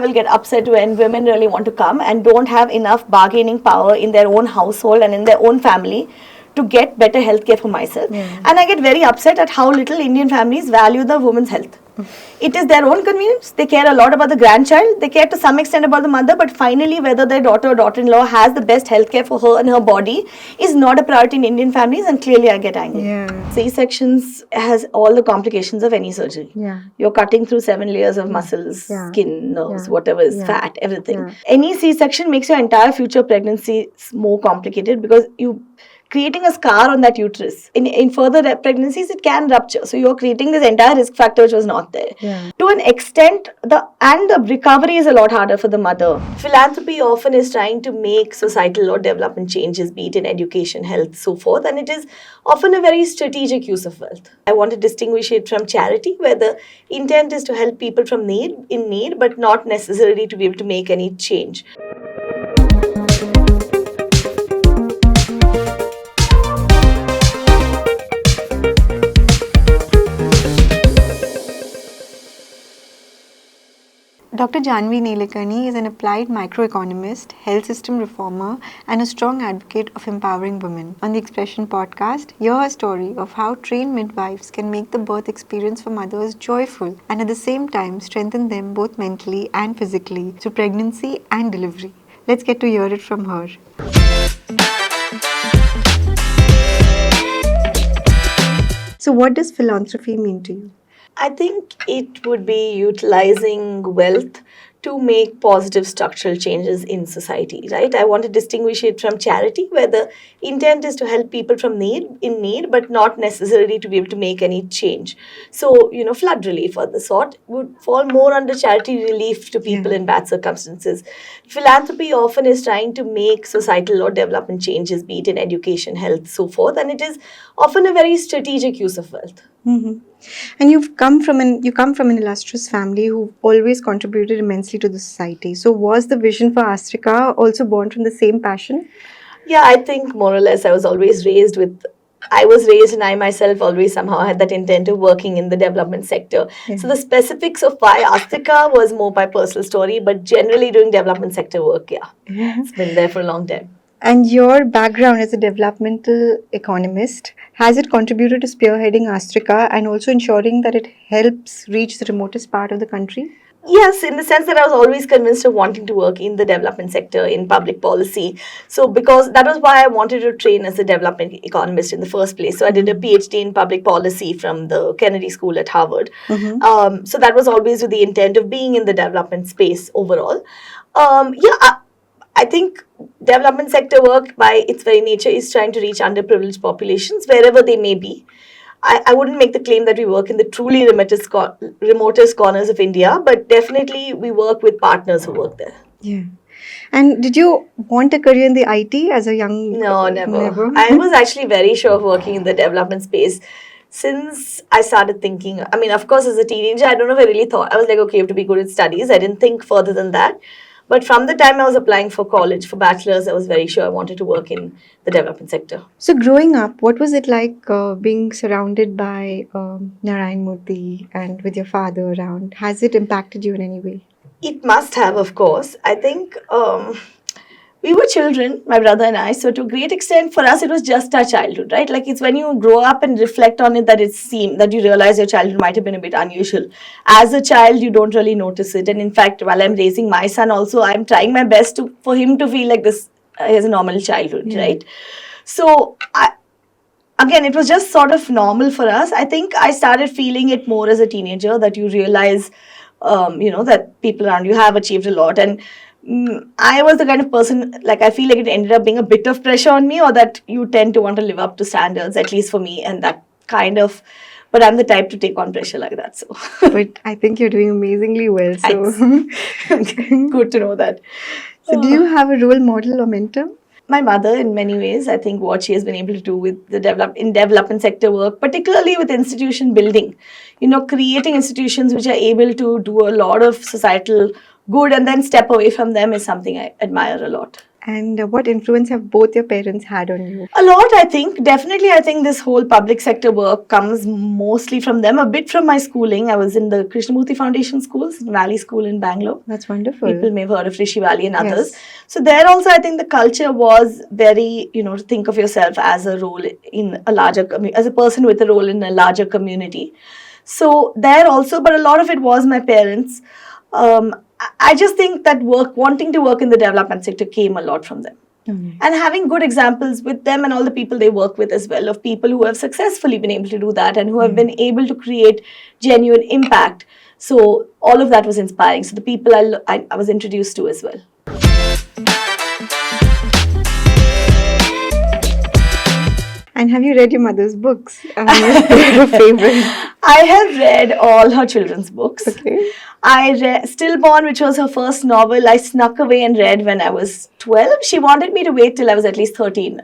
will get upset when women really want to come and don't have enough bargaining power in their own household and in their own family to get better healthcare for myself. And I get very upset at how little Indian families value the woman's health. It is their own convenience. They care a lot about the grandchild. They care to some extent about the mother, but finally whether their daughter or daughter-in-law has the best healthcare for her and her body is not a priority in Indian families, and clearly I get angry. C-sections has all the complications of any surgery. You're cutting through 7 layers of muscles, skin, nerves, whatever is fat, everything. Any C-section makes your entire future pregnancy more complicated because you creating a scar on that uterus. In further pregnancies, it can rupture. So you're creating this entire risk factor which was not there. To an extent, the recovery is a lot harder for the mother. Philanthropy often is trying to make societal or development changes, be it in education, health, so forth, and it is often a very strategic use of wealth. I want to distinguish it from charity, where the intent is to help people in need, but not necessarily to be able to make any change. Dr. Janvi Nilekani is an applied microeconomist, health system reformer, and a strong advocate of empowering women. On the Expression podcast, hear her story of how trained midwives can make the birth experience for mothers joyful and at the same time strengthen them both mentally and physically through pregnancy and delivery. Let's get to hear it from her. So, what does philanthropy mean to you? I think it would be utilizing wealth to make positive structural changes in society, right? I want to distinguish it from charity, where the intent is to help people in need, but not necessarily to be able to make any change. So, flood relief or the sort would fall more under charity relief to people in bad circumstances. Philanthropy often is trying to make societal or development changes, be it in education, health, so forth, and it is often a very strategic use of wealth. And you come from an illustrious family who always contributed immensely to the society. So was the vision for Astrika also born from the same passion? Yeah, I think more or less I was raised and I myself always somehow had that intent of working in the development sector. So the specifics of why Astrika was more my personal story, but generally doing development sector work, it's been there for a long time. And your background as a developmental economist, has it contributed to spearheading Astrika and also ensuring that it helps reach the remotest part of the country? Yes, in the sense that I was always convinced of wanting to work in the development sector, in public policy. So because that was why I wanted to train as a development economist in the first place. So I did a PhD in public policy from the Kennedy School at Harvard. So that was always with the intent of being in the development space overall. I think development sector work by its very nature is trying to reach underprivileged populations wherever they may be. I wouldn't make the claim that we work in the truly remotest corners of India, but definitely we work with partners who work there. Yeah. And did you want a career in the IT as a young... No, never. I was actually very sure of working in the development space since I started thinking. I mean, of course, as a teenager, I don't know if I really thought. I was like, okay, you have to be good at studies. I didn't think further than that. But from the time I was applying for college, for bachelor's, I was very sure I wanted to work in the development sector. So growing up, what was it like being surrounded by Narayan Murthy and with your father around? Has it impacted you in any way? It must have, of course. I think we were children, my brother and I, so to a great extent for us it was just our childhood, right? Like it's when you grow up and reflect on it that you realize your childhood might have been a bit unusual. As a child, you don't really notice it, and in fact, while I'm raising my son also, I'm trying my best for him to feel like this is a normal childhood, right? So again, it was just sort of normal for us. I think I started feeling it more as a teenager, that you realize, that people around you have achieved a lot, and I was the kind of person, like I feel like it ended up being a bit of pressure on me, or that you tend to want to live up to standards, at least for me, and that kind of, but I'm the type to take on pressure like that. So, but I think you're doing amazingly well. So, good to know that. So, do you have a role model or mentor? My mother, in many ways, I think what she has been able to do with the development sector work, particularly with institution building, creating institutions which are able to do a lot of societal good and then step away from them, is something I admire a lot. And what influence have both your parents had on you? A lot, I think. Definitely, I think this whole public sector work comes mostly from them, a bit from my schooling. I was in the Krishnamurti Foundation schools, Valley School in Bangalore. That's wonderful. People may have heard of Rishi Valley and others. Yes. So there also, I think the culture was very, to think of yourself as a role in a larger, as a person with a role in a larger community. So there also, but a lot of it was my parents. I just think that wanting to work in the development sector came a lot from them. And having good examples with them and all the people they work with as well, of people who have successfully been able to do that and who have been able to create genuine impact. So all of that was inspiring. So the people I was introduced to as well. And have you read your mother's books? Your favorite? I have read all her children's books. Okay. I read Stillborn, which was her first novel. I snuck away and read when I was 12. She wanted me to wait till I was at least 13.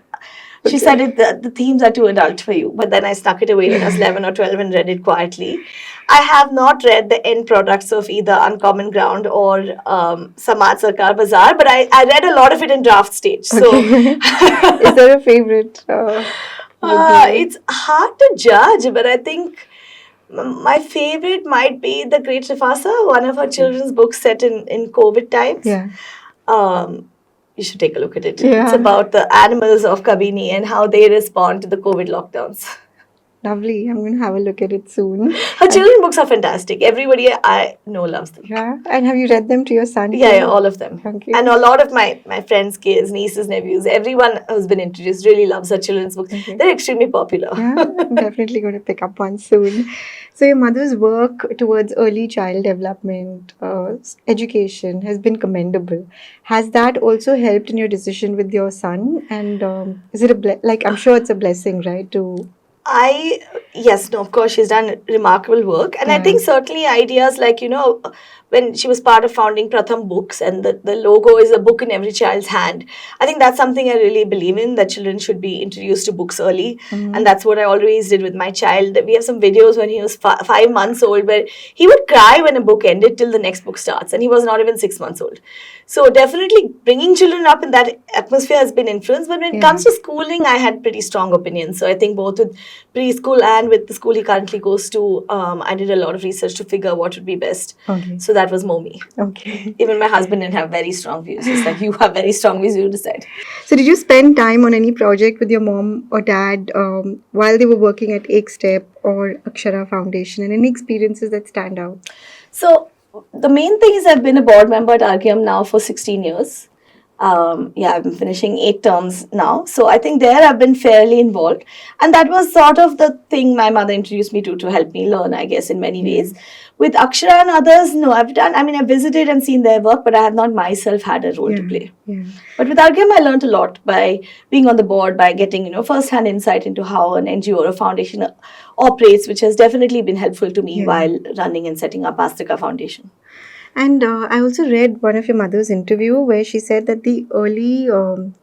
She said the themes are too adult for you. But then I snuck it away when I was 11 or 12 and read it quietly. I have not read the end products of either Uncommon Ground or Samaj Sarkar Bazaar, but I read a lot of it in draft stage. So, Is there a favorite? It's hard to judge, but I think my favorite might be The Great Rafasa, one of her children's books set in COVID times. Yeah. You should take a look at it. Yeah. It's about the animals of Kabini and how they respond to the COVID lockdowns. Lovely. I'm going to have a look at it soon. Her children's books are fantastic. Everybody I know loves them. Yeah. And have you read them to your son? Yeah, all of them. Okay. And a lot of my friends' kids, nieces, nephews, everyone who's been introduced really loves her children's books. Okay. They're extremely popular. Yeah, I'm definitely going to pick up one soon. So your mother's work towards early child development, education has been commendable. Has that also helped in your decision with your son? And is it I'm sure it's a blessing, right? Yes, no, of course, she's done remarkable work. And I think certainly ideas like, when she was part of founding Pratham Books and the logo is a book in every child's hand. I think that's something I really believe in, that children should be introduced to books early. And that's what I always did with my child. We have some videos when he was 5 months old where he would cry when a book ended till the next book starts. And he was not even 6 months old. So definitely bringing children up in that atmosphere has been influenced. But when it comes to schooling, I had pretty strong opinions. So I think both with preschool and with the school he currently goes to, I did a lot of research to figure what would be best. Okay. So that was more me. Okay. Even my husband didn't have very strong views. It's like, you have very strong views, you decide. So did you spend time on any project with your mom or dad while they were working at Ekstep or Akshara Foundation, and any experiences that stand out? So the main thing is I've been a board member at RKM now for 16 years. I've been finishing 8 terms now. So I think there I've been fairly involved. And that was sort of the thing my mother introduced me to help me learn, I guess, in many ways. With Akshara and others, no, I've visited and seen their work, but I have not myself had a role to play. Yeah. But with RKM, I learned a lot by being on the board, by getting, first-hand insight into how an NGO or a foundation operates, which has definitely been helpful to me while running and setting up Astika Foundation. And I also read one of your mother's interview where she said that the early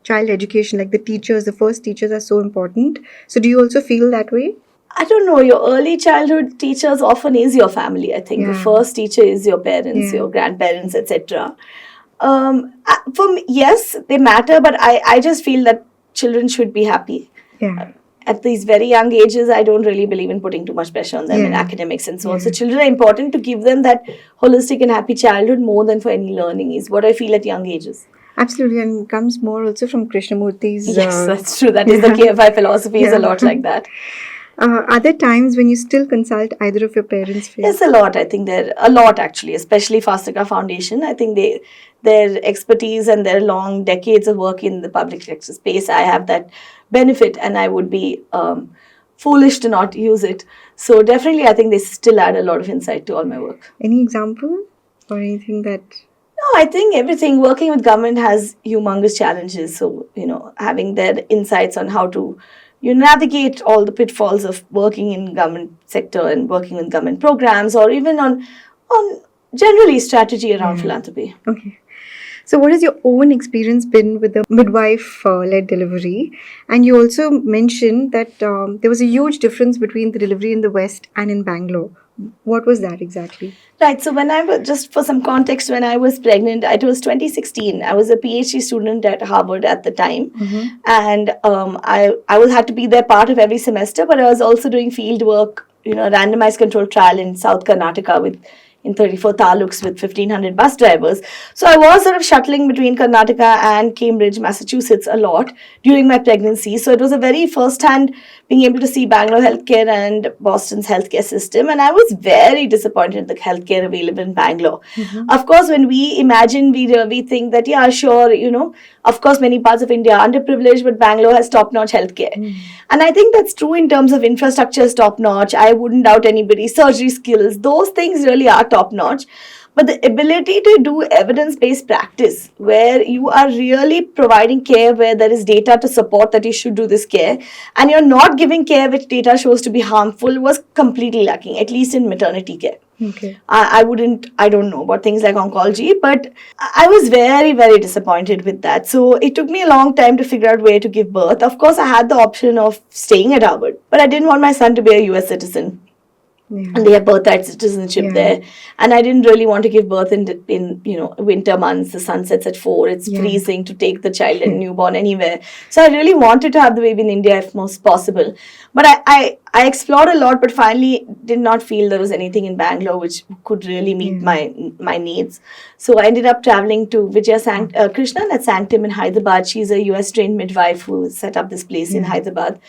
child education, like the first teachers are so important. So do you also feel that way? I don't know, your early childhood teachers often is your family, I think. The first teacher is your parents, your grandparents, etc. For me, yes, they matter, but I just feel that children should be happy. Yeah. At these very young ages, I don't really believe in putting too much pressure on them in academics and so on. So children are important to give them that holistic and happy childhood more than for any learning is what I feel at young ages. Absolutely, and it comes more also from Krishnamurti's... Yes, that's true. That is the KFI philosophy is a lot like that. Are there times when you still consult either of your parents? Yes, a lot. I think there a lot actually, especially Astika Foundation. I think their expertise and their long decades of work in the public sector space, I have that benefit, and I would be foolish to not use it. So definitely, I think they still add a lot of insight to all my work. Any example or anything that? No, I think everything. Working with government has humongous challenges. So having their insights on how to navigate all the pitfalls of working in government sector and working with government programs, or even on generally strategy around philanthropy. Okay. So what has your own experience been with the midwife-led delivery? And you also mentioned that there was a huge difference between the delivery in the West and in Bangalore. What was that exactly? Right. So when I was, just for some context, when I was pregnant, it was 2016. I was a PhD student at Harvard at the time, and I was had to be there part of every semester, but I was also doing field work, randomized controlled trial in South Karnataka in 34 taluks with 1,500 bus drivers. So I was sort of shuttling between Karnataka and Cambridge, Massachusetts a lot during my pregnancy. So it was a very first-hand being able to see Bangalore healthcare and Boston's healthcare system. And I was very disappointed in the healthcare available in Bangalore. Of course, when we imagine, we think that, yeah, sure, of course, many parts of India are underprivileged, but Bangalore has top-notch healthcare. And I think that's true in terms of infrastructure is top-notch. I wouldn't doubt anybody's surgery skills. Those things really are top-notch. But the ability to do evidence-based practice, where you are really providing care where there is data to support that you should do this care, and you're not giving care which data shows to be harmful, was completely lacking, at least in maternity care. Okay. I don't know about things like oncology, but I was very, very disappointed with that. So it took me a long time to figure out where to give birth. Of course, I had the option of staying at Harvard, but I didn't want my son to be a US citizen. Yeah. And they have birthright citizenship there, and I didn't really want to give birth in winter months. The sun sets at 4. It's freezing to take the child and newborn anywhere. So I really wanted to have the baby in India if most possible. But I explored a lot, but finally did not feel there was anything in Bangalore which could really meet my needs. So I ended up traveling to Vijaya Krishnan at Sanctum in Hyderabad. She's a US trained midwife who set up this place in Hyderabad.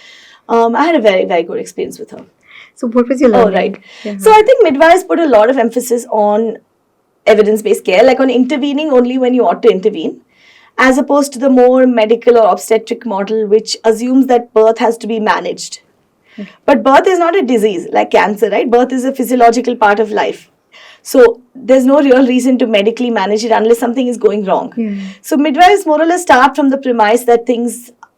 I had a very, very good experience with her. So what was your learning? Oh, right. So I think midwives put a lot of emphasis on evidence-based care, like on intervening only when you ought to intervene, as opposed to the more medical or obstetric model, which assumes that birth has to be managed. But birth is not a disease like cancer, right? Birth is a physiological part of life. So there's no real reason to medically manage it unless something is going wrong. So midwives more or less start from the premise that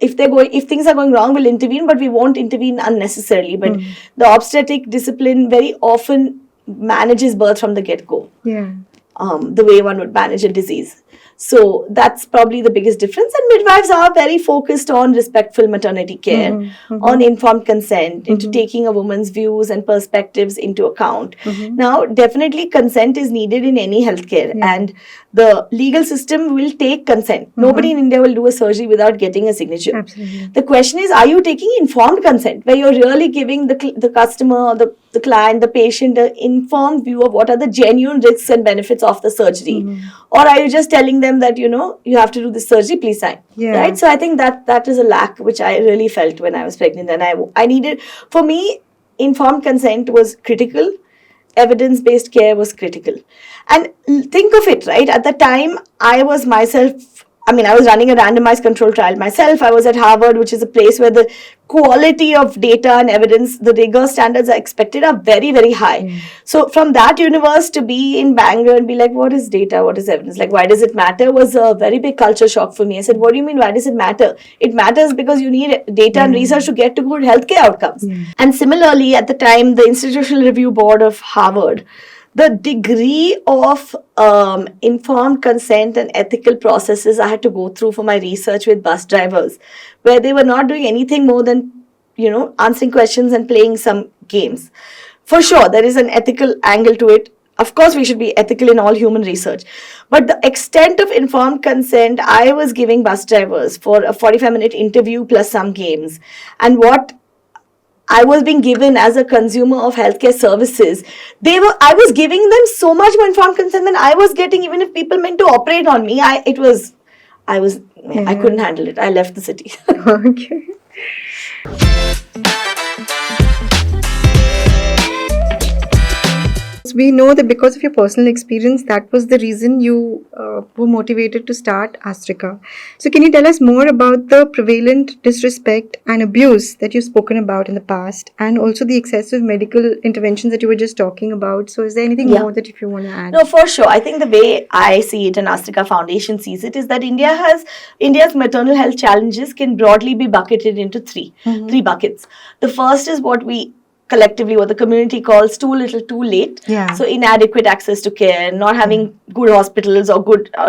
if things are going wrong, we'll intervene, but we won't intervene unnecessarily. But the obstetric discipline very often manages birth from the get-go. The way one would manage a disease. So that's probably the biggest difference. And midwives are very focused on respectful maternity care, on informed consent, into taking a woman's views and perspectives into account. Now, definitely consent is needed in any healthcare, and the legal system will take consent. Nobody in India will do a surgery without getting a signature. Absolutely. The question is, are you taking informed consent, where you're really giving the customer or the client, the patient, an informed view of what are the genuine risks and benefits of the surgery? Or are you just telling them that, you have to do this surgery, please sign. Right? So I think that is a lack which I really felt when I was pregnant. And I needed, for me, informed consent was critical. Evidence-based care was critical. And think of it, right? At the time, I was running a randomized controlled trial myself. I was at Harvard, which is a place where the quality of data and evidence, the rigor standards are expected are very, very high. So from that universe to be in Bangalore and be like, what is data? What is evidence? Like, why does it matter? Was a very big culture shock for me. I said, what do you mean, why does it matter? It matters because you need data and research to get to good healthcare outcomes. And similarly, at the time, the Institutional Review Board of Harvard, the degree of informed consent and ethical processes I had to go through for my research with bus drivers, where they were not doing anything more than, answering questions and playing some games. For sure, there is an ethical angle to it. Of course, we should be ethical in all human research. But the extent of informed consent I was giving bus drivers for a 45-minute interview plus some games, and what I was being given as a consumer of healthcare services, I was giving them so much more informed consent than I was getting, even if people meant to operate on me. I couldn't handle it. I left the city. Okay. We know that because of your personal experience, that was the reason you were motivated to start Astrika. So can you tell us more about the prevalent disrespect and abuse that you've spoken about in the past, and also the excessive medical interventions that you were just talking about? So is there anything more that if you want to add? No, for sure. I think the way I see it and Astrika Foundation sees it is that India's maternal health challenges can broadly be bucketed into three buckets. The first is what the community calls too little, too late. So inadequate access to care, not having good hospitals or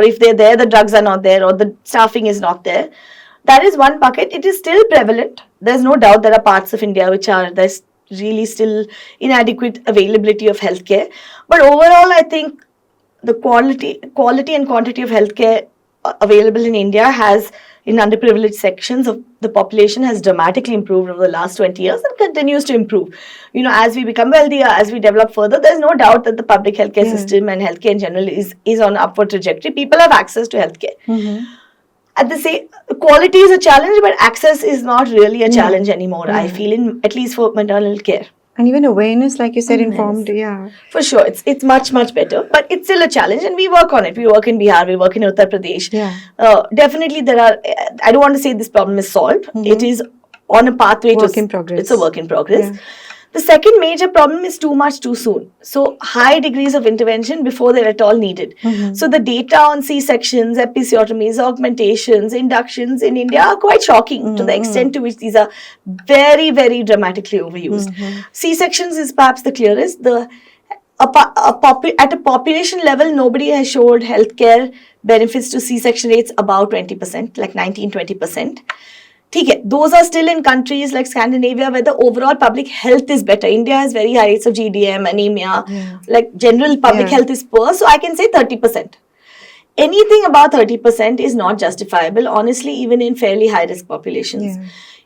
if they're there, the drugs are not there or the staffing is not there. That is one bucket. It is still prevalent. There's no doubt there are parts of India which are, there's really still inadequate availability of healthcare. But overall, I think the quality and quantity of healthcare available in India has, in underprivileged sections of the population, has dramatically improved over the last 20 years and continues to improve. You know, as we become wealthier, as we develop further, there's no doubt that the public healthcare system and healthcare in general is on an upward trajectory. People have access to healthcare. At the same, quality is a challenge, but access is not really a challenge anymore. I feel, in at least for maternal care. And even awareness, like you said, informed, For sure, it's much better, but it's still a challenge, and we work on it. We work in Bihar, we work in Uttar Pradesh. Definitely, there are. I don't want to say this problem is solved. It is on a pathway work in progress. It's a work in progress. The second major problem is too much too soon. So high degrees of intervention before they're at all needed. So the data on C-sections, episiotomies, augmentations, inductions in India are quite shocking to the extent to which these are very, very dramatically overused. C-sections is perhaps the clearest. At a population level, nobody has showed healthcare benefits to C-section rates above 20%, like 19-20%. Those are still in countries like Scandinavia where the overall public health is better. India has very high rates of GDM, anemia, like general public health is poor. So I can say 30%. Anything above 30% is not justifiable, honestly, even in fairly high risk populations.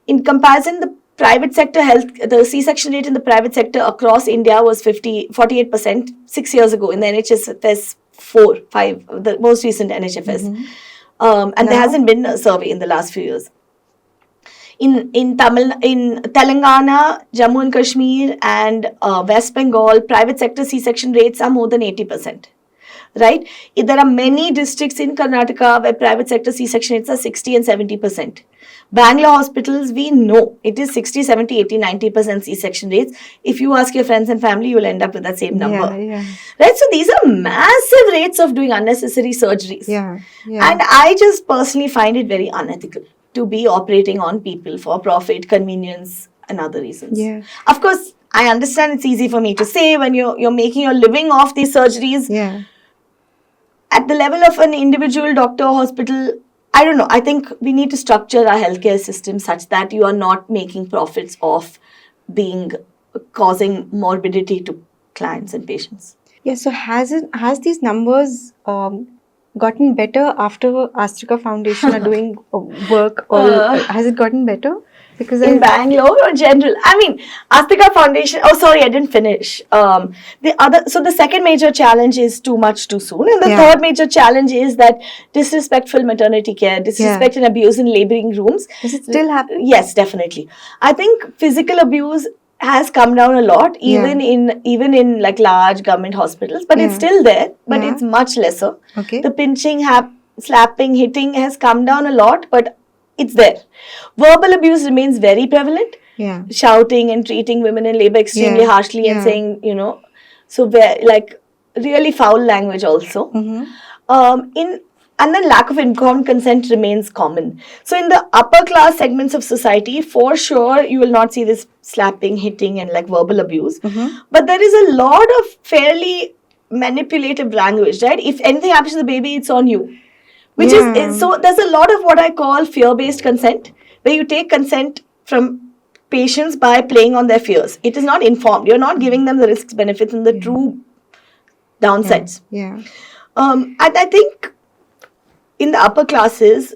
In comparison, the private sector health, the C-section rate in the private sector across India was 48% 6 years ago in the NHFS 4-5, the most recent NHFS. And there hasn't been a survey in the last few years. In Telangana, Jammu and Kashmir and West Bengal, private sector C-section rates are more than 80%. Right? There are many districts in Karnataka where private sector C-section rates are 60 and 70%. Bangalore hospitals, we know it is 60, 70, 80, 90% C-section rates. If you ask your friends and family, you will end up with that same number. Right? So these are massive rates of doing unnecessary surgeries. And I just personally find it very unethical to be operating on people for profit, convenience, and other reasons. Of course, I understand it's easy for me to say when you're making your living off these surgeries. At the level of an individual doctor or hospital, I don't know. I think we need to structure our healthcare system such that you are not making profits off causing morbidity to clients and patients. So has these numbers gotten better after Astrika Foundation are doing work, or has it gotten better? Because in Bangalore or general? I mean, Astrika Foundation. Oh, sorry, I didn't finish. So the second major challenge is too much too soon, and the third major challenge is that disrespectful maternity care, disrespect and abuse in labouring rooms. Does it still happen? Yes, definitely. I think physical abuse has come down a lot, even in like large government hospitals, but it's still there, but it's much lesser. The pinching, slapping, hitting has come down a lot, but it's there. Verbal abuse remains very prevalent. Shouting and treating women in labor extremely harshly and saying, like really foul language also. And then lack of informed consent remains common. So in the upper class segments of society, for sure, you will not see this slapping, hitting, and like verbal abuse. But there is a lot of fairly manipulative language, right? If anything happens to the baby, it's on you. Which is so there's a lot of what I call fear-based consent, where you take consent from patients by playing on their fears. It is not informed. You're not giving them the risks, benefits, and the true downsides. And I think in the upper classes,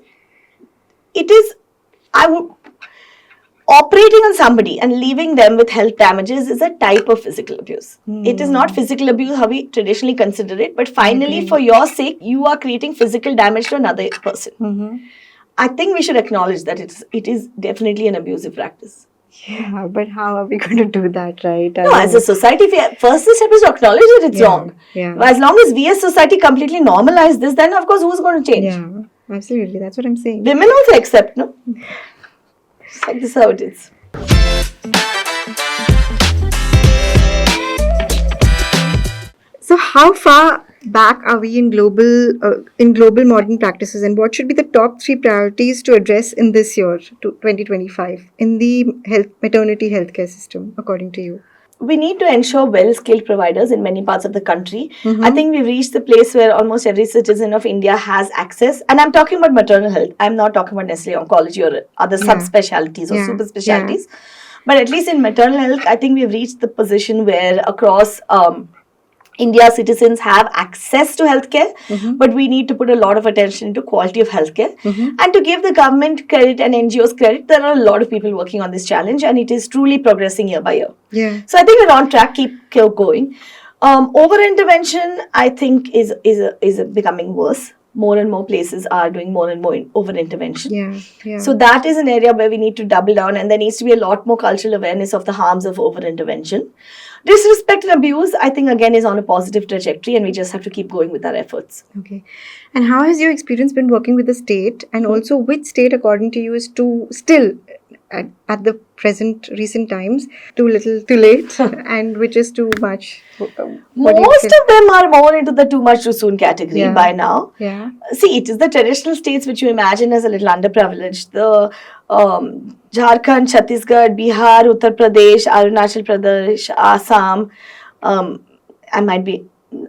operating on somebody and leaving them with health damages is a type of physical abuse. It is not physical abuse how we traditionally consider it, but finally, for your sake, you are creating physical damage to another person. I think we should acknowledge that it is definitely an abusive practice. But how are we going to do that, right? No, as a society, first the step is to acknowledge that it's wrong. As long as we as society completely normalize this, then of course, who's going to change? Absolutely. That's what I'm saying. Women also accept, no? Like this is how it is. So how far back are we in global modern practices, and what should be the top 3 priorities to address in this year, 2025, in the maternity healthcare system, according to you? We need to ensure well-skilled providers in many parts of the country. I think we've reached the place where almost every citizen of India has access. And I'm talking about maternal health. I'm not talking about necessarily oncology or other subspecialties or super specialties. But at least in maternal health, I think we've reached the position where across India, citizens have access to healthcare, but we need to put a lot of attention into quality of healthcare. And to give the government credit and NGOs credit, there are a lot of people working on this challenge, and it is truly progressing year by year. Yeah. So I think we're on track. Keep going. Over intervention, I think, is becoming worse. More and more places are doing more and more over intervention. Yeah. Yeah. So that is an area where we need to double down, and there needs to be a lot more cultural awareness of the harms of over intervention. Disrespect and abuse, I think, again, is on a positive trajectory, and we just have to keep going with our efforts. Okay. And how has your experience been working with the state? And also, which state, according to you, is too still at the recent times too little, too late, and which is too much? Most of them are more into the too much too soon category by now. Yeah. See, it is the traditional states which you imagine as a little underprivileged. The Jharkhand, Chhattisgarh, Bihar, Uttar Pradesh, Arunachal Pradesh, Assam,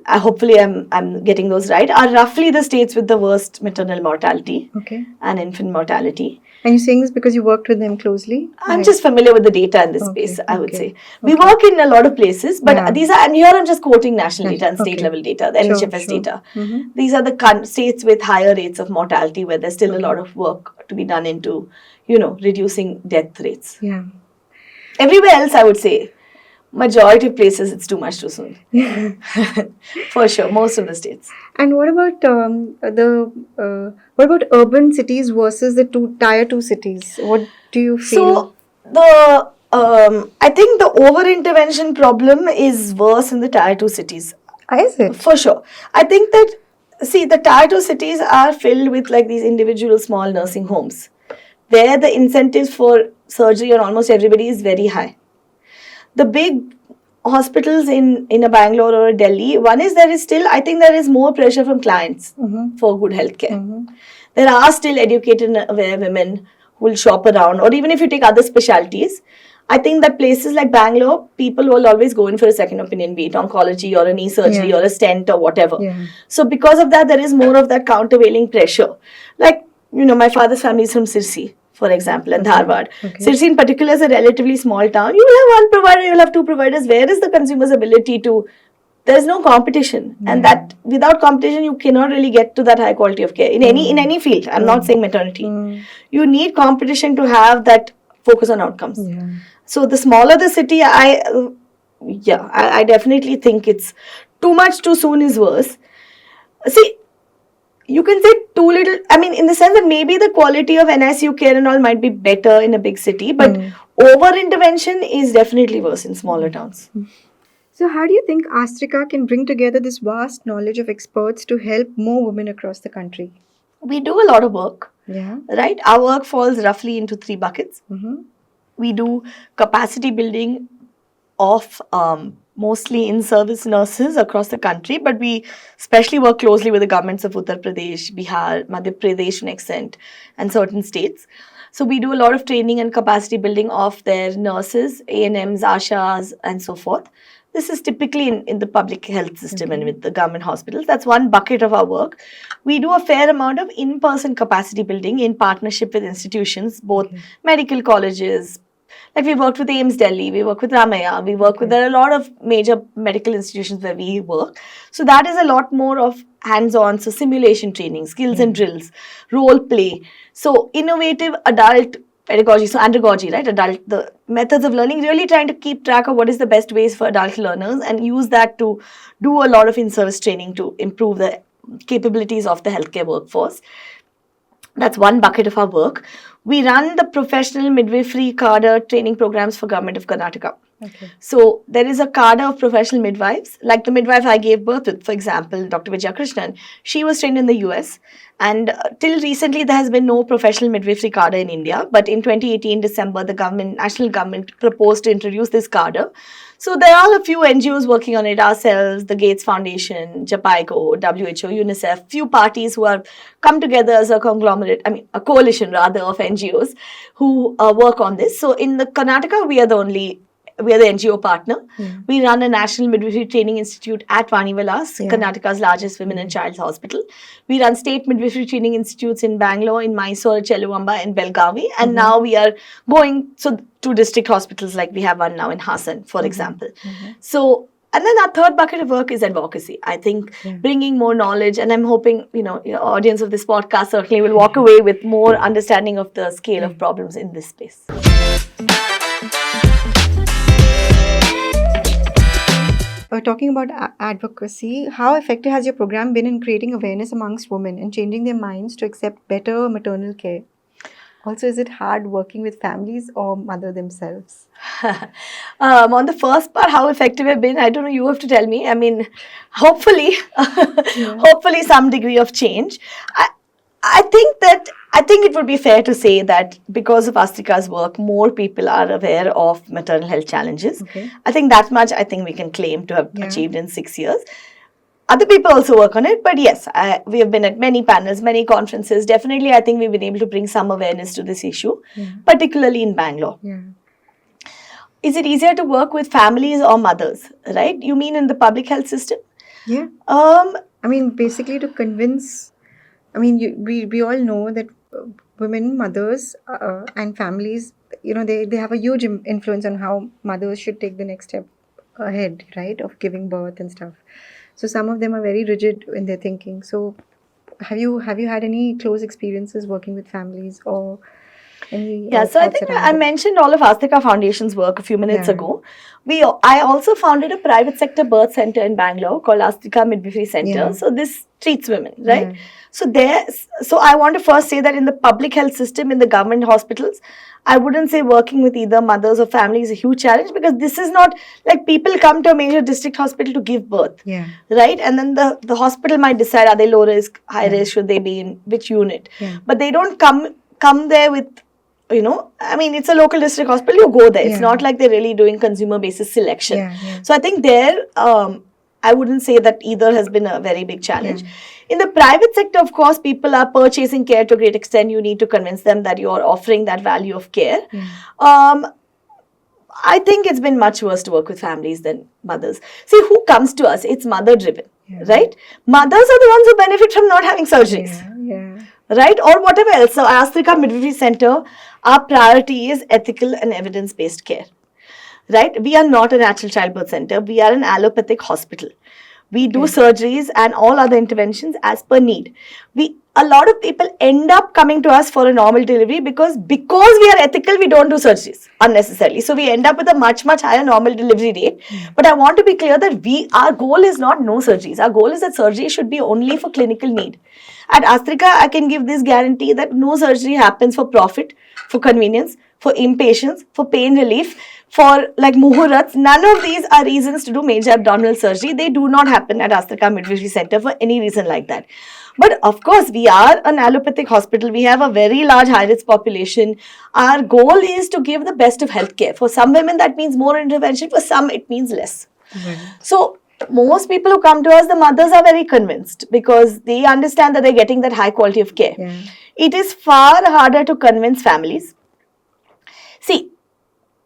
hopefully I'm getting those right, are roughly the states with the worst maternal mortality and infant mortality. And you're saying this because you worked with them closely? I'm just familiar with the data in this space, I would say. We work in a lot of places, but these are, and here I'm just quoting national data and state level data, the NHFS data. These are the states with higher rates of mortality where there's still a lot of work to be done into, reducing death rates. Yeah. Everywhere else, I would say, majority of places, it's too much too soon. For sure, most of the states. And what about urban cities versus the tier 2 cities? What do you feel? So I think the over intervention problem is worse in the tier 2 cities. Is it? For sure. I think that, the tier 2 cities are filled with like these individual small nursing homes where the incentives for surgery on almost everybody is very high. The big hospitals in a Bangalore or a Delhi, one is there is more pressure from clients for good healthcare. There are still educated and aware women who will shop around, or even if you take other specialties, I think that places like Bangalore, people will always go in for a second opinion, be it oncology or a knee surgery or a stent or whatever. So because of that, there is more of that countervailing pressure. Like, my father's family is from Sirsi, for example, and Dharwad. Sirsi in particular is a relatively small town. You will have one provider, you will have two providers. Where is the consumer's ability to... There is no competition. And that without competition, you cannot really get to that high quality of care in any field. I'm not saying maternity. You need competition to have that focus on outcomes. So the smaller the city, I definitely think it's too much too soon is worse. See, you can say too little, in the sense that maybe the quality of NICU care and all might be better in a big city, but over intervention is definitely worse in smaller towns. So how do you think Astrika can bring together this vast knowledge of experts to help more women across the country? We do a lot of work, right? Our work falls roughly into 3 buckets. We do capacity building of mostly in-service nurses across the country, but we especially work closely with the governments of Uttar Pradesh, Bihar, Madhya Pradesh to an extent, and certain states. So we do a lot of training and capacity building of their nurses, ANMs, ASHAs, and so forth. This is typically in the public health system and with the government hospitals. That's one bucket of our work. We do a fair amount of in-person capacity building in partnership with institutions, both medical colleges. Like we worked with AIIMS Delhi, we work with Ramaiah, there are a lot of major medical institutions where we work. So that is a lot more of hands-on, so simulation training, skills and drills, role play. So innovative adult pedagogy, so andragogy, right? The methods of learning, really trying to keep track of what is the best ways for adult learners and use that to do a lot of in-service training to improve the capabilities of the healthcare workforce. That's one bucket of our work. We run the professional midwifery cadre training programs for Government of Karnataka. So there is a cadre of professional midwives, like the midwife I gave birth with, for example, Dr. Vijaya Krishnan. She was trained in the US, and till recently there has been no professional midwifery cadre in India. But in 2018 December, the national government proposed to introduce this cadre. So there are a few NGOs working on it, ourselves, the Gates Foundation, JAPICO, WHO, UNICEF, few parties who have come together as a conglomerate, a coalition rather of NGOs who work on this. So in the Karnataka, we are the only we are the NGO partner. Yeah. We run a National Midwifery Training Institute at Vanivalas, Yeah. Karnataka's largest women and child's hospital. We run state midwifery training institutes in Bangalore, in Mysore, Cheluvamba, and Belgavi. And now we are going to district hospitals, like we have one now in Hassan, for example. So, and then our third bucket of work is advocacy. I think bringing more knowledge, and I'm hoping, your audience of this podcast certainly will walk away with more understanding of the scale of problems in this space. Talking about advocacy, how effective has your program been in creating awareness amongst women and changing their minds to accept better maternal care? Also, is it hard working with families or mother themselves? On the first part, how effective I've been, I don't know, you have to tell me. I mean, hopefully, hopefully some degree of change. I think it would be fair to say that because of Astrika's work, more people are aware of maternal health challenges. Okay. I think that much we can claim to have Yeah. achieved in 6 years. Other people also work on it, but yes, we have been at many panels, many conferences. Definitely, I think we've been able to bring some awareness to this issue, particularly in Bangalore. Yeah. Is it easier to work with families or mothers, right? You mean in the public health system? Yeah. Um, I mean, basically to convince, we all know that women, mothers, and families, they have a huge influence on how mothers should take the next step ahead, right, of giving birth and stuff. So some of them are very rigid in their thinking. So have you had any close experiences working with families or any? Yeah, so I thoughts think around I it? mentioned all of Astika Foundation's work a few minutes Yeah. ago. I also founded a private sector birth center in Bangalore called Astika Midwifery Center. Yeah. So this treats women, right? Yeah. So I want to first say that in the public health system, in the government hospitals, I wouldn't say working with either mothers or families is a huge challenge, because this is not like people come to a major district hospital to give birth. Yeah. Right, and then the hospital might decide, are they low risk, high risk, should they be in which unit? Yeah. But they don't come there with, it's a local district hospital, you go there. It's Yeah. not like they're really doing consumer basis selection. Yeah. So I think there, I wouldn't say that either has been a very big challenge. Yeah. In the private sector, of course, people are purchasing care to a great extent. You need to convince them that you're offering that value of care. I think it's been much worse to work with families than mothers. See, who comes to us? It's mother driven, right? Mothers are the ones who benefit from not having surgeries. Yeah. Right, or whatever else. So, Astrika Midwifery Center, our priority is ethical and evidence-based care. Right, we are not a natural childbirth center. We are an allopathic hospital. We do surgeries and all other interventions as per need. A lot of people end up coming to us for a normal delivery because we are ethical, we don't do surgeries unnecessarily. So we end up with a much higher normal delivery rate. But I want to be clear that our goal is not no surgeries. Our goal is that surgery should be only for clinical need. At Astrika, I can give this guarantee that no surgery happens for profit, for convenience, for impatience, for pain relief, for like muhurats. None of these are reasons to do major abdominal surgery. They do not happen at Astrika Midwifery Center for any reason like that. But of course, we are an allopathic hospital. We have a very large high-risk population. Our goal is to give the best of healthcare. For some women, that means more intervention. For some, it means less. So most people who come to us, the mothers are very convinced because they understand that they're getting that high quality of care. Yeah. It is far harder to convince families. See,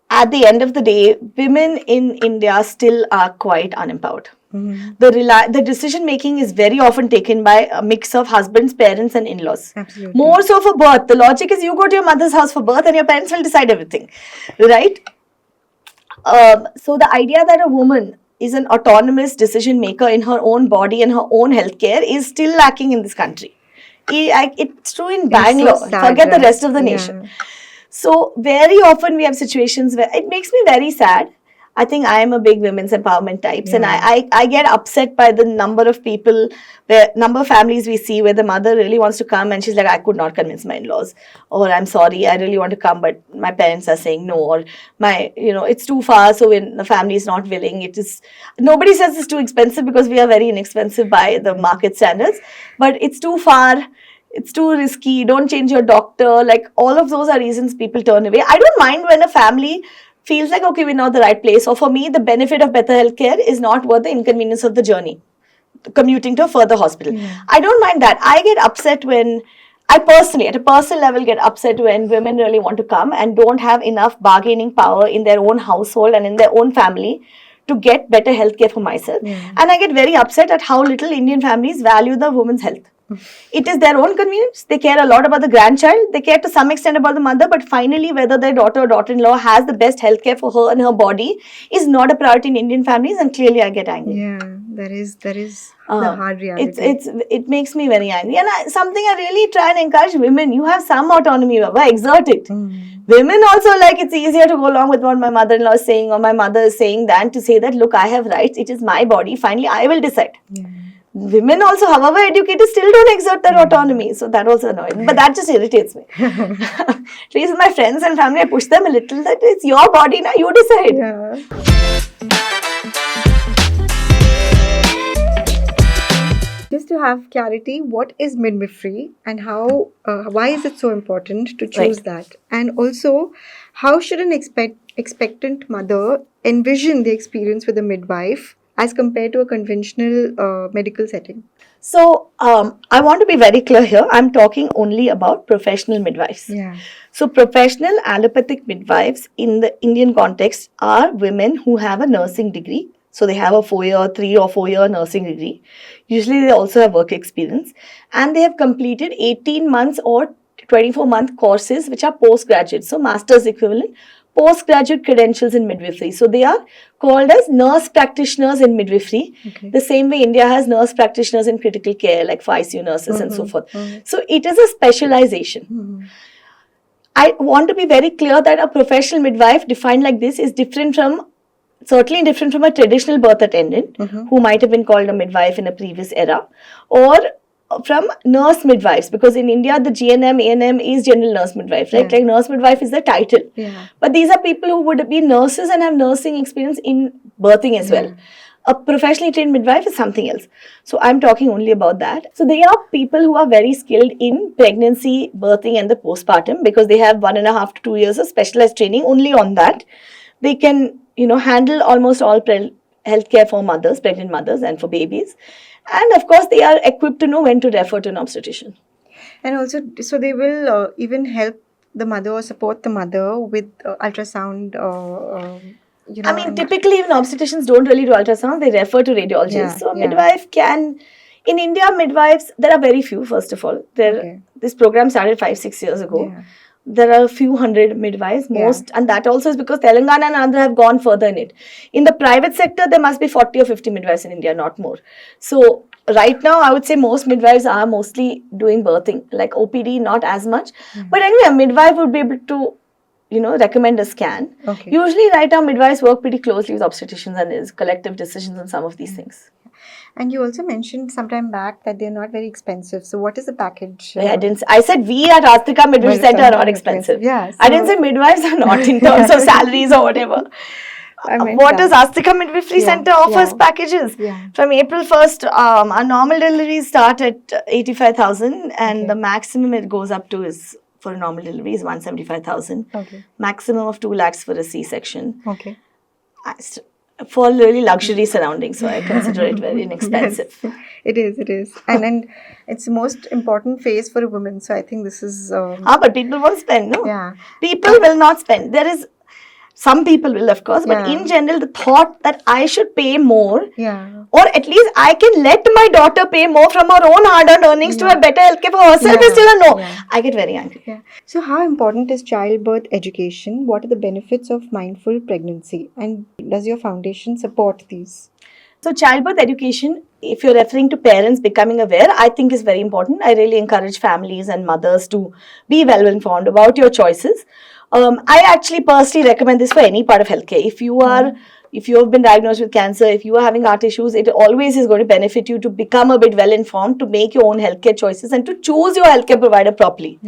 at the end of the day, women in India still are quite unempowered. The decision making is very often taken by a mix of husbands, parents, and in-laws. Absolutely. More so for birth. The logic is you go to your mother's house for birth and your parents will decide everything. Right? So the idea that a woman is an autonomous decision maker in her own body and her own healthcare is still lacking in this country. It's true in Bangalore. sad, Forget the right? rest of the nation. So very often we have situations where it makes me very sad. I think I am a big women's empowerment types, and I get upset by the number of families we see where the mother really wants to come and she's like, I could not convince my in-laws, or I'm sorry, I really want to come, but my parents are saying no, or it's too far, so when the family is not willing, nobody says it's too expensive because we are very inexpensive by the market standards, but it's too far. It's too risky, don't change your doctor. Like, all of those are reasons people turn away. I don't mind when a family feels like, okay, we're not the right place. Or for me, the benefit of better healthcare is not worth the inconvenience of the journey, commuting to a further hospital. I don't mind that. I get upset when I personally, at a personal level, get upset when women really want to come and don't have enough bargaining power in their own household and in their own family to get better healthcare for myself. And I get very upset at how little Indian families value the woman's health. It is their own convenience. They care a lot about the grandchild. They care to some extent about the mother, but finally, whether their daughter or daughter-in-law has the best healthcare for her and her body is not a priority in Indian families, and clearly I get angry. Yeah, that is the hard reality. It makes me very angry, and something I really try and encourage women. You have some autonomy, Baba. Exert it. Women also like it's easier to go along with what my mother-in-law is saying or my mother is saying than to say that, look, I have rights. It is my body. Finally, I will decide. Women also, however educated, still don't exert their autonomy. So that also annoys me. But that just irritates me. At least with my friends and family, I push them a little that it's your body now, you decide. Yeah. Just to have clarity, what is midwifery and how? Why is it so important to choose that? And also, how should an expectant mother envision the experience with a midwife as compared to a conventional medical setting? So, I want to be very clear here. I'm talking only about professional midwives. Yeah. So, professional allopathic midwives in the Indian context are women who have a nursing degree. So, they have a 3 or 4 year nursing degree. Usually, they also have work experience. And they have completed 18 months or 24-month courses which are postgraduate. So, master's equivalent. Postgraduate credentials in midwifery. So they are called as nurse practitioners in midwifery. Okay. The same way India has nurse practitioners in critical care, like for ICU nurses and so forth. So it is a specialization. I want to be very clear that a professional midwife defined like this is certainly different from a traditional birth attendant who might have been called a midwife in a previous era, or from nurse midwives, because in India the GNM, ANM is general nurse midwife, right? Like nurse midwife is the title. But these are people who would be nurses and have nursing experience in birthing as well. A professionally trained midwife is something else. So I'm talking only about that. So they are people who are very skilled in pregnancy, birthing and the postpartum, because they have 1.5 to 2 years of specialized training only on that. They can, handle almost all healthcare for mothers, pregnant mothers and for babies. And of course, they are equipped to know when to refer to an obstetrician. And also, so they will even help the mother or support the mother with ultrasound. Typically, even obstetricians don't really do ultrasound. They refer to radiologists. Midwife can. In India, midwives, there are very few, first of all. This program started 5-6 years ago. There are a few hundred midwives, and that also is because Telangana and Andhra have gone further in it. In the private sector, there must be 40 or 50 midwives in India, not more. So, right now, I would say most midwives are mostly doing birthing, like OPD, not as much. But anyway, a midwife would be able to, recommend a scan. Usually, right now, midwives work pretty closely with obstetricians and there's collective decisions on some of these things. And you also mentioned sometime back that they're not very expensive. So what is the package? I said we at Astika Midwifery Center are not expensive. Yeah, I didn't say midwives are not in terms of salaries or whatever. What does Astika Midwifery Center offers packages? From April 1st, our normal deliveries start at 85,000 and the maximum it goes up to is for a normal delivery is 175,000. Maximum of 2 lakhs for a C-section. For really luxury surroundings, so I consider it very inexpensive. Yes, it is. And it's the most important phase for a woman. So I think this is... but people won't spend, no? People will not spend. Some people will, of course, but in general, the thought that I should pay more, or at least I can let my daughter pay more from her own hard-earned earnings to have better healthcare for herself is still a no. I get very angry. So how important is childbirth education? What are the benefits of mindful pregnancy? And does your foundation support these? So childbirth education, if you're referring to parents becoming aware, I think is very important. I really encourage families and mothers to be well informed about your choices. I actually personally recommend this for any part of healthcare. If you have been diagnosed with cancer, if you are having heart issues, it always is going to benefit you to become a bit well informed, to make your own healthcare choices and to choose your healthcare provider properly.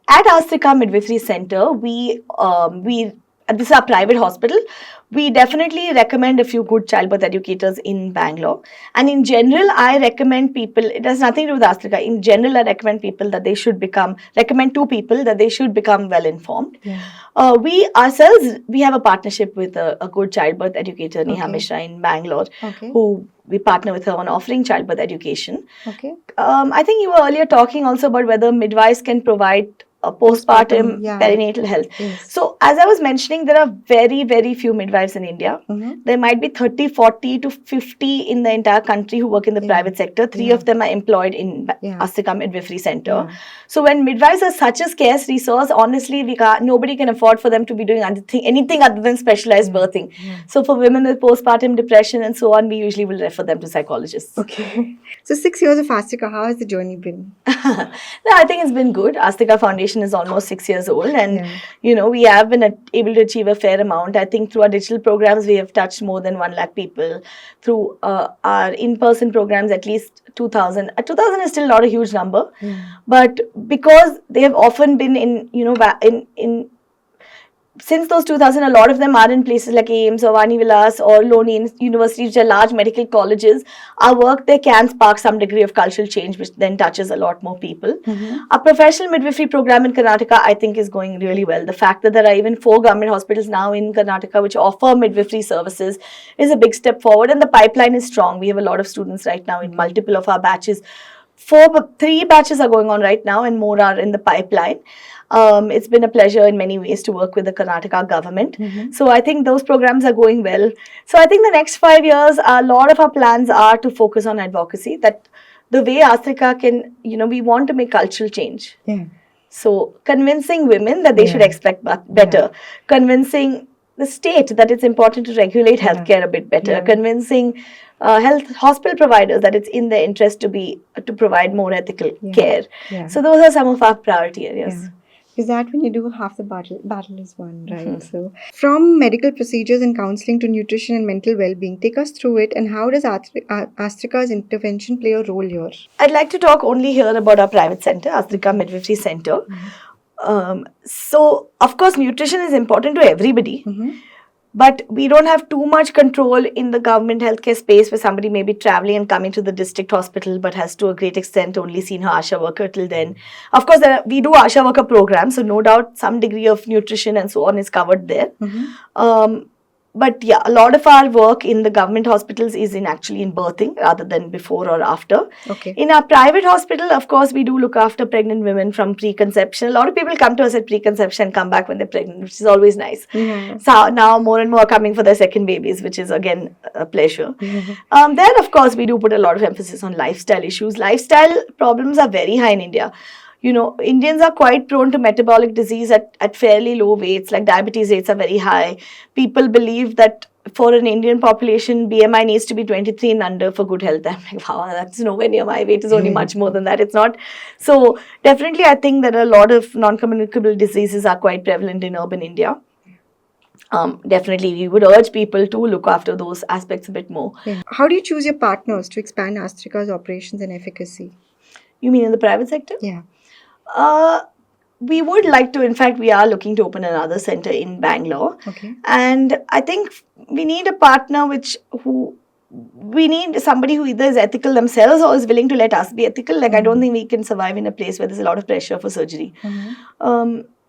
At Astika Midwifery Center, we this is our private hospital. We definitely recommend a few good childbirth educators in Bangalore. And in general, I recommend people, it has nothing to do with Astrika. In general, I recommend people that they should recommend to people that they should become well informed. We ourselves, we have a partnership with a good childbirth educator, Neha Mishra, in Bangalore, who we partner with her on offering childbirth education. I think you were earlier talking also about whether midwives can provide postpartum perinatal health. So as I was mentioning, there are very, very few midwives in India. There might be 30, 40 to 50 in the entire country who work in the private sector. 3 of them are employed in Astrika Midwifery Center. So when midwives are such a scarce resource, honestly, nobody can afford for them to be doing anything other than specialized birthing. So for women with postpartum depression and so on, we usually will refer them to psychologists. So 6 years of Astrika, how has the journey been? No, I think it's been good. Astrika Foundation is almost 6 years old, and we have been able to achieve a fair amount. I think through our digital programs, we have touched more than 1 lakh people. Through our in-person programs, at least 2,000. 2,000 is still not a huge number, but because they have often been in since those 2000, a lot of them are in places like AIIMS or Vani Vilas or Loni universities, which are large medical colleges. Our work there can spark some degree of cultural change, which then touches a lot more people. Our professional midwifery program in Karnataka, I think, is going really well. The fact that there are even 4 government hospitals now in Karnataka which offer midwifery services is a big step forward, and the pipeline is strong. We have a lot of students right now in multiple of our batches. 3 batches are going on right now, and more are in the pipeline. It's been a pleasure in many ways to work with the Karnataka government. So I think those programs are going well. So I think the next 5 years, a lot of our plans are to focus on advocacy. That the way Astrika can, we want to make cultural change. So convincing women that they should expect better, convincing the state that it's important to regulate healthcare a bit better, convincing health hospital providers that it's in their interest to provide more ethical care. So those are some of our priority areas. Is that when you do half the battle is won, right? So from medical procedures and counseling to nutrition and mental well-being, take us through it, and how does Astrika's intervention play a role here? I'd like to talk only here about our private center, Astrika Midwifery Center. So of course nutrition is important to everybody, but we don't have too much control in the government healthcare space where somebody may be traveling and coming to the district hospital but has to a great extent only seen her ASHA worker till then. Of course, we do ASHA worker programs, so no doubt some degree of nutrition and so on is covered there. But yeah, a lot of our work in the government hospitals is actually in birthing rather than before or after. In our private hospital, of course, we do look after pregnant women from preconception. A lot of people come to us at preconception and come back when they're pregnant, which is always nice. So now more and more are coming for their second babies, which is again a pleasure. Then, of course, we do put a lot of emphasis on lifestyle issues. Lifestyle problems are very high in India. Indians are quite prone to metabolic disease at fairly low weights, like diabetes rates are very high. People believe that for an Indian population, BMI needs to be 23 and under for good health. I'm like, wow, that's nowhere near my weight. It's only much more than that. It's not. So definitely, I think that a lot of non-communicable diseases are quite prevalent in urban India. Definitely, we would urge people to look after those aspects a bit more. How do you choose your partners to expand Astrika's operations and efficacy? You mean in the private sector? We would like to, in fact, we are looking to open another center in Bangalore. And I think we need a partner we need somebody who either is ethical themselves or is willing to let us be ethical. Like, I don't think we can survive in a place where there's a lot of pressure for surgery.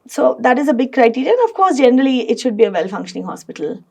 So that is a big criteria. And of course, generally, it should be a well-functioning hospital.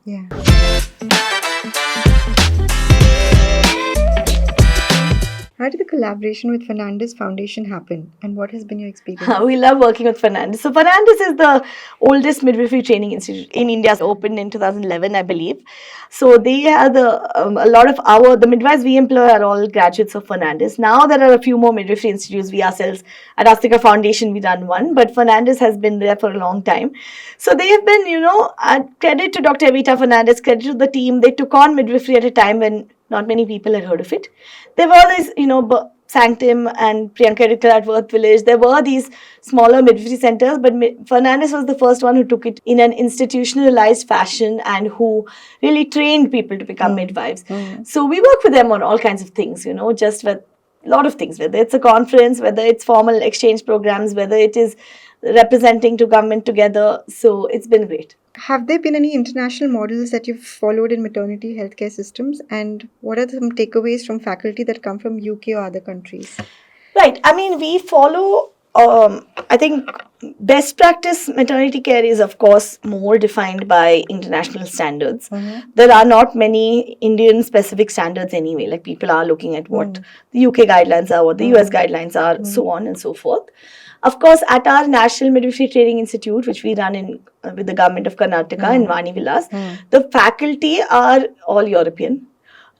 How did the collaboration with Fernandes Foundation happen, and what has been your experience? We love working with Fernandes. So Fernandes is the oldest midwifery training institute in India. It's opened in 2011, I believe. So they are a lot of the midwives we employ are all graduates of Fernandes. Now there are a few more midwifery institutes. We ourselves at Astrika Foundation, we run one, but Fernandes has been there for a long time. So they have been, credit to Dr. Evita Fernandes, credit to the team. They took on midwifery at a time when not many people had heard of it. There were these, Sanctum and Priyanka Rickler at Worth Village. There were these smaller midwifery centers, but Fernandes was the first one who took it in an institutionalized fashion and who really trained people to become midwives. So we work with them on all kinds of things, just with lot of things, whether it's a conference, whether it's formal exchange programs, whether it is representing to government together. So it's been great. Have there been any international models that you've followed in maternity healthcare systems? And what are some takeaways from faculty that come from UK or other countries? Right. I mean, we follow, I think, best practice maternity care is, of course, more defined by international standards. There are not many Indian specific standards anyway. Like, people are looking at what the UK guidelines are, what the US guidelines are, so on and so forth. Of course, at our National Midwifery Training Institute, which we run in with the government of Karnataka in Vani Vilas, the faculty are all European.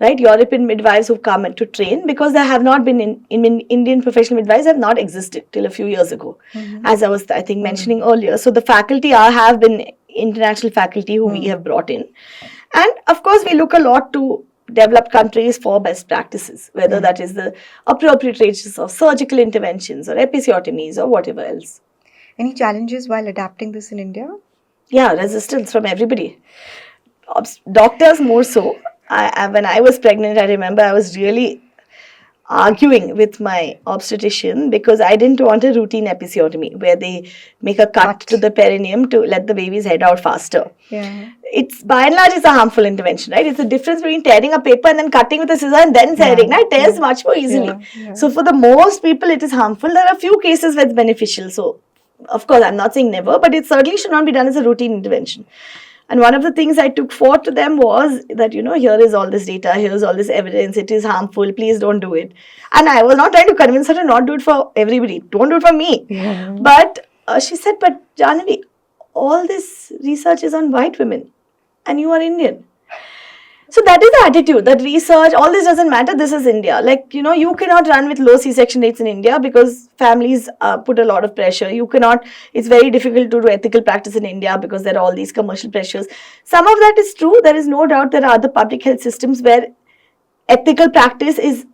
Right, European midwives who come to train, because there have not been in Indian professional midwives have not existed till a few years ago, as I was, I think, mentioning earlier. So the faculty have been international faculty who we have brought in, and of course we look a lot to developed countries for best practices, whether that is the appropriate ranges of surgical interventions or episiotomies or whatever else. Any challenges while adapting this in India? Yeah, resistance from everybody. Doctors more so. When I was pregnant, I remember I was really arguing with my obstetrician because I didn't want a routine episiotomy where they make a cut to the perineum to let the baby's head out faster. Yeah. It's by and large, it's a harmful intervention, right? It's the difference between tearing a paper and then cutting with a scissor and then tearing. It tears much more easily. So for the most people, it is harmful. There are a few cases where it's beneficial. So of course, I'm not saying never, but it certainly should not be done as a routine intervention. And one of the things I took forward to them was that, here is all this data, here's all this evidence, it is harmful, please don't do it. And I was not trying to convince her to not do it for everybody, don't do it for me. Yeah. But she said, but Jahnavi, all this research is on white women and you are Indian. So that is the attitude, that research, all this doesn't matter, this is India. Like, you cannot run with low C-section rates in India because families put a lot of pressure. You cannot, it's very difficult to do ethical practice in India because there are all these commercial pressures. Some of that is true. There is no doubt there are other public health systems where ethical practice is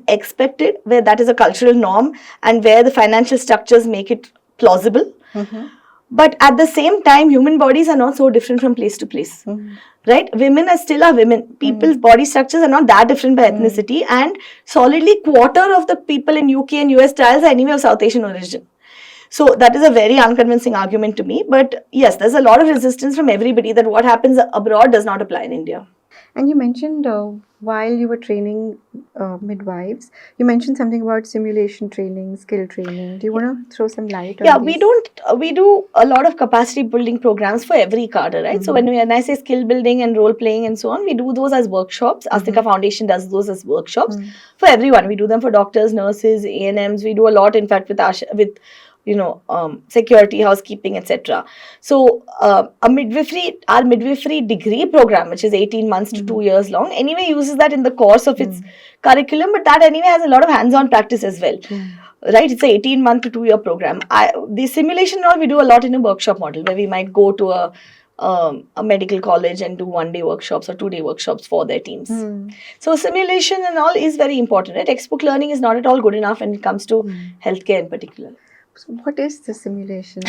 expected, where that is a cultural norm and where the financial structures make it plausible. But at the same time, human bodies are not so different from place to place. Right? Women still are women. People's body structures are not that different by ethnicity, and solidly quarter of the people in UK and US trials are anyway of South Asian origin. So that is a very unconvincing argument to me. But yes, there's a lot of resistance from everybody that what happens abroad does not apply in India. And you mentioned while you were training midwives, you mentioned something about simulation training, skill training. Do you want to throw some light on this? We do a lot of capacity building programs for every cadre, right? So when I say skill building and role playing and so on, we do those as workshops. Astika Foundation does those as workshops for everyone. We do them for doctors, nurses, A&Ms. We do a lot, in fact, with security, housekeeping, etc. So our midwifery degree program, which is 18 months to 2 years long, anyway uses that in the course of its curriculum, but that anyway has a lot of hands-on practice as well. Right? It's a 18-month to 2-year program. The simulation we do a lot in a workshop model where we might go to a medical college and do 1-day workshops or 2-day workshops for their teams. So simulation and all is very important. Right? Textbook learning is not at all good enough when it comes to healthcare in particular. So what is the simulation?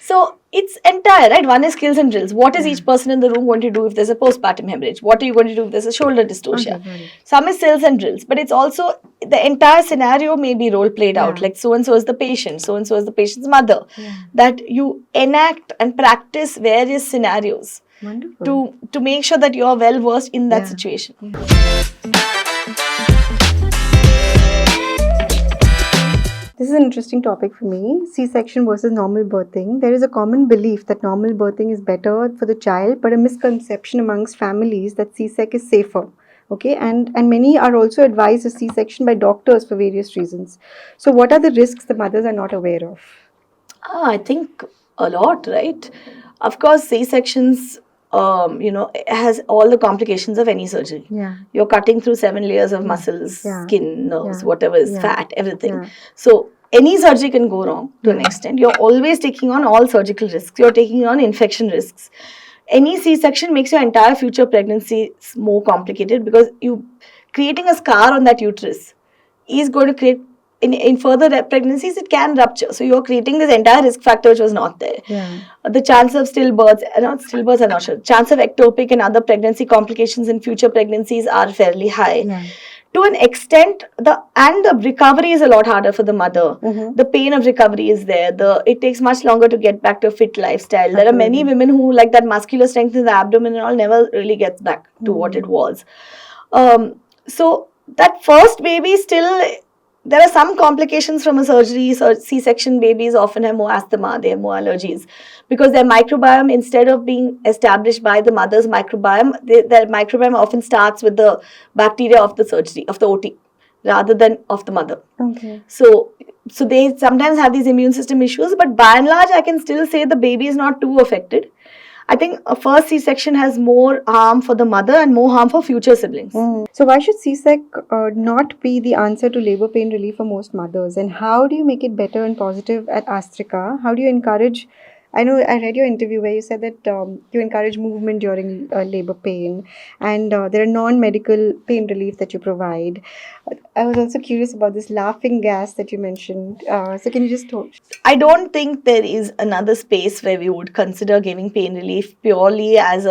So it's entire, right? One is skills and drills. What is each person in the room going to do if there's a postpartum hemorrhage? What are you going to do if there's a shoulder dystocia? Some is skills and drills, but it's also the entire scenario may be role played out. Like so and so is the patient, so and so is the patient's mother. That you enact and practice various scenarios to make sure that you are well versed in that situation. This is an interesting topic for me. C-section versus normal birthing. There is a common belief that normal birthing is better for the child, but a misconception amongst families that C-sec is safer. Okay, and many are also advised a C-section by doctors for various reasons. So what are the risks the mothers are not aware of? I think a lot, right? Of course, C-sections has all the complications of any surgery. You're cutting through 7 layers of muscles, skin, nerves, whatever is fat, everything. So any surgery can go wrong to an extent. You're always taking on all surgical risks. You're taking on infection risks. Any C-section makes your entire future pregnancy more complicated because you creating a scar on that uterus is going to create in further pregnancies, it can rupture. So you're creating this entire risk factor which was not there. The chance of stillbirths are not sure. Chance of ectopic and other pregnancy complications in future pregnancies are fairly high. to an extent, the recovery is a lot harder for the mother. The pain of recovery is there. It takes much longer to get back to a fit lifestyle. There are many women who, like, that muscular strength in the abdomen and all, never really gets back to what it was. So that first baby still, there are some complications from a surgery. So C-section babies often have more asthma, they have more allergies, because their microbiome, instead of being established by the mother's microbiome, their microbiome often starts with the bacteria of the surgery, of the OT, rather than of the mother. Okay. So they sometimes have these immune system issues, but by and large, I can still say the baby is not too affected. I think a first C-section has more harm for the mother and more harm for future siblings. So why should C-sec not be the answer to labor pain relief for most mothers? And how do you make it better and positive at Astrika? How do you encourage? I know I read your interview where you said that you encourage movement during labor pain, and there are non-medical pain relief that you provide. I was also curious about this laughing gas that you mentioned. So can you just talk? I don't think there is another space where we would consider giving pain relief purely as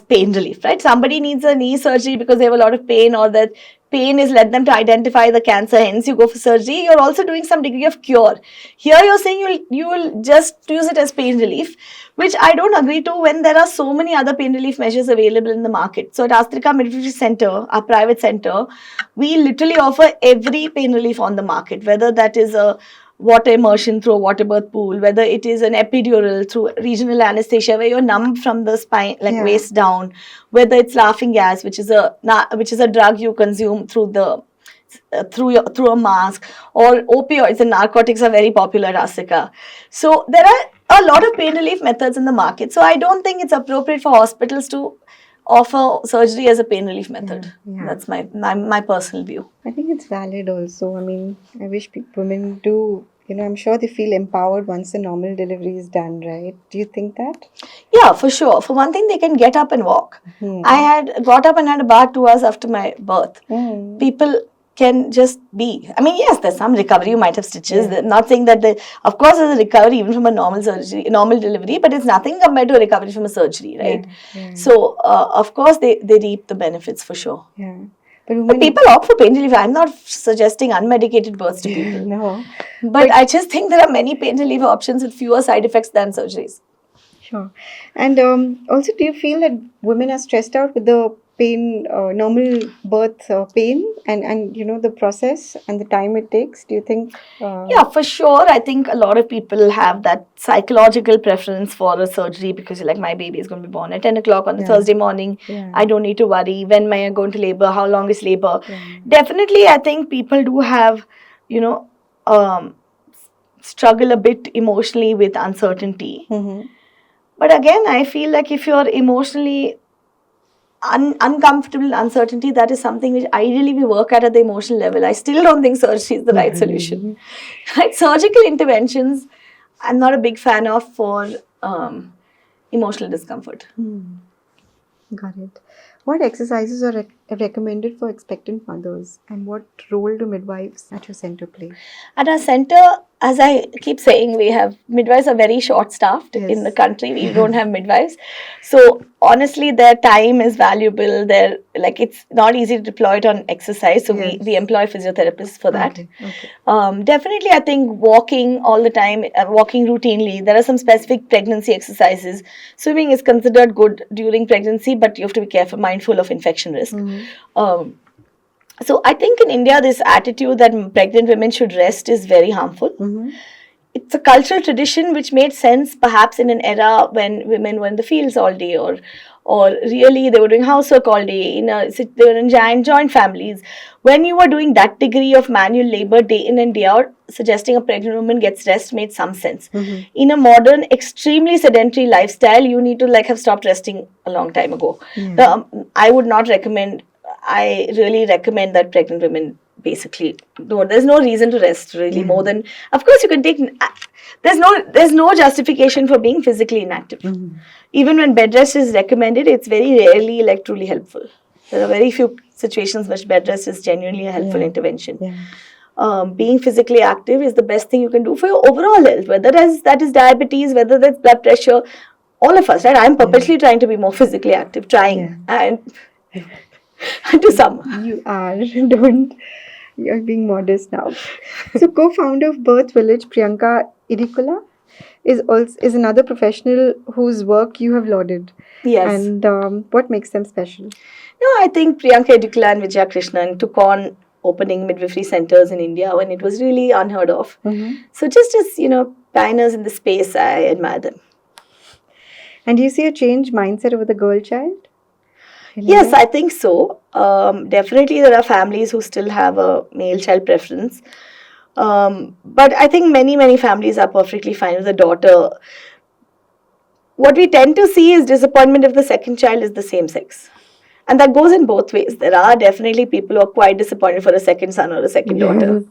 pain relief, right? Somebody needs a knee surgery because they have a lot of pain, or that pain is led them to identify the cancer, hence you go for surgery. You're also doing some degree of cure. Here you're saying you will just use it as pain relief, which I don't agree to when there are so many other pain relief measures available in the market. So at Astrika Midwifery Center, our private center, we literally offer every pain relief on the market, whether that is a water immersion through a water birth pool, whether it is an epidural through regional anesthesia where you're numb from the spine, like waist down, whether it's laughing gas, which is a drug you consume through a mask, or opioids and narcotics are very popular at Astrika. So there are a lot of pain relief methods in the market. So I don't think it's appropriate for hospitals to offer surgery as a pain relief method. That's my personal view. I think it's valid also. I mean, I wish women do, I'm sure they feel empowered once the normal delivery is done, right? Do you think that? Yeah, for sure. For one thing, they can get up and walk. I had got up and had a bath 2 hours after my birth. People can just be. I mean, yes, there's some recovery. You might have stitches. Not saying that of course there's a recovery even from a normal delivery, but it's nothing compared to a recovery from a surgery, right? So, of course, they reap the benefits for sure. Yeah. But people opt for pain relief. I'm not suggesting unmedicated births to people. No. But I just think there are many pain relief options with fewer side effects than surgeries. Sure. And also, do you feel that women are stressed out with the pain, normal birth pain and the process and the time it takes? Do you think? Yeah, for sure. I think a lot of people have that psychological preference for a surgery because you're like, my baby is going to be born at 10 o'clock on the Thursday morning. I don't need to worry. When am I going to labor? How long is labor? Definitely, I think people do have, struggle a bit emotionally with uncertainty. But again, I feel like if you're emotionally uncomfortable in uncertainty, that is something which ideally we work at the emotional level. I still don't think surgery is the right solution. Like surgical interventions, I'm not a big fan of for emotional discomfort. Got it. What exercises are recommended for expectant mothers, and what role do midwives at your center play? At our center, as I keep saying, midwives are very short-staffed in the country. We don't have midwives. So honestly, their time is valuable. It's not easy to deploy it on exercise. So we employ physiotherapists for that. Definitely, I think walking all the time, walking routinely. There are some specific pregnancy exercises. Swimming is considered good during pregnancy, but you have to be careful, mindful of infection risk. So I think in India, this attitude that pregnant women should rest is very harmful. It's a cultural tradition which made sense perhaps in an era when women were in the fields all day, or really they were doing housework all day, they were in joint families. When you were doing that degree of manual labor day in and day out, suggesting a pregnant woman gets rest made some sense. In a modern, extremely sedentary lifestyle, you need to have stopped resting a long time ago. I would not recommend. I really recommend that pregnant women basically there's no reason to rest really more than, of course you can take, there's no justification for being physically inactive. Even when bed rest is recommended, it's very rarely truly helpful. There are very few situations which bed rest is genuinely a helpful intervention. Being physically active is the best thing you can do for your overall health, whether that is diabetes, whether that's blood pressure, all of us, right? I'm perpetually trying to be more physically active, and to some. You are. Don't. You're being modest now. So, co-founder of Birth Village, Priyanka Irikula, is another professional whose work you have lauded. Yes. And what makes them special? No, I think Priyanka Edukala and Vijaya Krishnan took on opening midwifery centers in India when it was really unheard of. So just as, pioneers in the space, I admire them. And do you see a changed mindset over the girl child? Yes, I think so. Definitely there are families who still have a male child preference. But I think many families are perfectly fine with a daughter. What we tend to see is disappointment if the second child is the same sex. And that goes in both ways. There are definitely people who are quite disappointed for a second son or a second daughter.